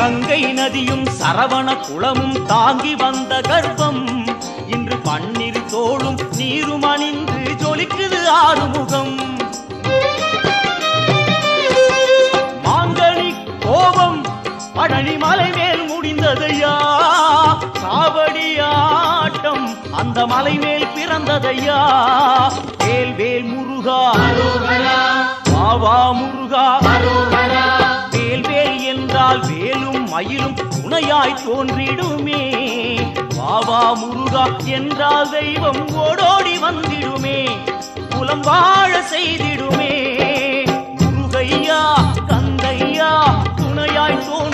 கங்கை நதியும் சரவண குளமும் தாங்கி வந்த கர்ப்பம் இன்று பன்னிரு தோளும் நீரும் அணிந்து ஜொலிக்குது ஆறுமுகம். மாங்கனி கோபம் பழனி மலை மேல் முடிந்ததையா, காவடியாட்டம் அந்த மலை மேல் பிறந்ததையா. வேல் வேல் முருகா வாவா முருகா, வேல் வேல் என்றால் வேலும் மயிலும் துணையாய் தோன்றிடுமே. வாவா முருகா என்றால் தெய்வம் ஓடோடி வந்திடுமே, குலம் வாழ செய்திடுமே. முருகையா கந்தையா துணையாய் தோன்றி